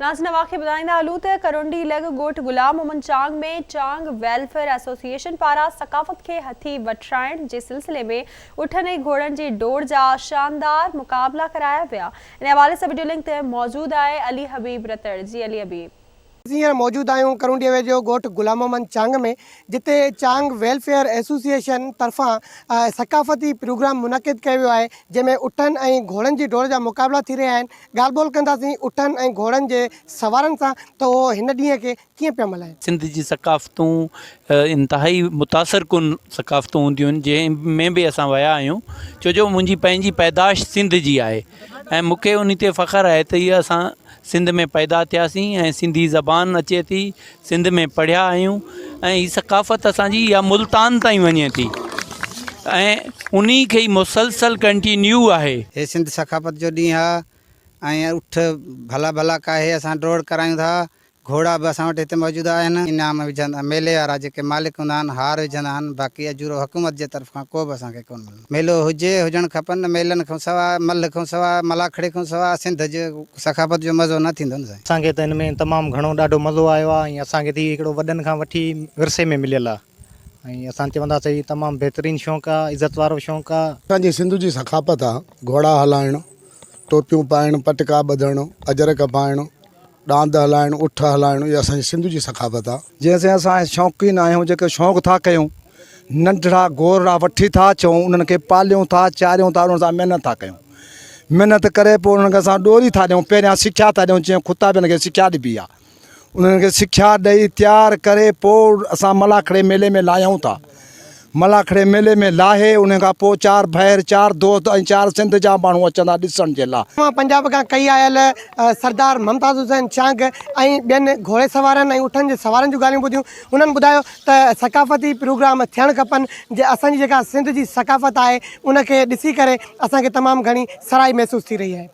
नाज़रीन वाक़े ॿुधाईंदा हलूं त करोंडी लॻ ॻोठ गुलाम मोहम्मद चांग में चांग वेलफेयर एसोसिएशन पारां सकाफ़त खे हथी वठाइण जे सिलसिले में उठनि ऐं घोड़नि जी डोड़ जा शानदार मुक़ाबला कराया विया। इन हवाले सां वीडियो लिंक ते मौजूद आहे अली हबीब रतड़। जी अली हबीब, हींअर मौजूद आहियूं करोंडी वेझो ॻोठ गुलाम मोहम्मद चांग में, जिते चांग वेलफेयर एसोसिएशन तरफ़ां सकाफ़ती प्रोग्राम मुनक़िद कयो वियो आहे, जंहिंमें उठनि ऐं घोड़नि जी डोड़ जा मुक़ाबला थी रहिया आहिनि। ॻाल्हि ॿोल कंदासीं उठनि ऐं घोड़नि जे सवारनि सां त उहो हिन ॾींहं खे कीअं पिया मल्हाइनि। सिंध जी सकाफ़तूं इंतिहाई मुतासिर कुन सकाफ़तूं हूंदियूं आहिनि, जंहिंमें बि असां विया आहियूं, छो जो मुंहिंजी पंहिंजी पैदाश सिंध जी आहे ऐं मूंखे उन ते फ़ख़्रु आहे त इहा असां सिंध में पैदा थियासीं ऐं सिंधी ज़बान अचे थी, सिंध में पढ़िया आहियूं ऐं हीअ सकाफ़त असांजी इहा मुल्तान ताईं वञे थी ऐं उन खे ई मुसलसल कंटिन्यू आहे। हे सिंध सकाफ़त जो ॾींहुं आहे ऐं उठ भला भला काहे असां डोड़ करायूं था। घोड़ा भी असां वटि हिते मौजूद आहिनि। इनाम विझंदा मेले वारा जेके मालिक हूंदा आहिनि हार विझंदा आहिनि। बाक़ी अजूरो हुकूमत जे तरफ़ खां को बि असांखे कोन मिलंदो। मेलो हुजणु खपनि। मेलनि खां सवाइ मल खां सवाइ मलाखड़े खां सवाइ सिंध जो सकाफ़त जो मज़ो न थींदो न साईं। असांखे त हिन में तमामु घणो ॾाढो मज़ो आयो आहे ऐं असांखे थी हिकिड़ो वॾनि खां वठी विरसे में मिलियल आहे ऐं असां चवंदासीं तमामु बहितरीनु शौक़ु आहे, इज़त वारो शौक़ु आहे। असांजी सिंध जी सकाफ़त आहे घोड़ा हलाइणु, टोपियूं पाइणु, पटका ॿधणु, अजरक पाइणु, डांद हलाइणु, उठ हलाइणु, इहा असांजी सिंध जी सकाफ़त आहे। जैसे असां शौक़ीन आहियूं, जेके शौक़ु था कयूं, नंढड़ा गोरा वठी था अचूं, उन्हनि खे पालियूं था, चारियूं था, उन्हनि सां महिनत था कयूं। महिनत करे पोइ उन्हनि खे असां ॾोरी था ॾियूं, पहिरियां सिख्या था ॾियूं, जीअं खुदा बि हिन खे सिख्या ॾिबी आहे। उन्हनि खे सिख्या ॾेई तयारु करे पोइ असां मलाखड़े मेले में लाहियूं था। मलाखड़े मेले में लाहे उन खां पोइ 4 भाइर, 4 दोस्त ऐं 4 सिंध जा माण्हू अचंदा ॾिसण जे लाइ। पंजाब खां कई आयल सरदार मुमताज़ हुसैन चांग ऐं ॿियनि घोड़े सवारनि ऐं उठनि जे सवारनि जूं ॻाल्हियूं ॿुधियूं। उन्हनि ॿुधायो त सकाफ़ती प्रोग्राम थियणु खपनि। जे असांजी जेका सिंध जी सकाफ़त आहे उनखे ॾिसी करे असांखे तमामु घणी सराही महसूसु थी रही आहे।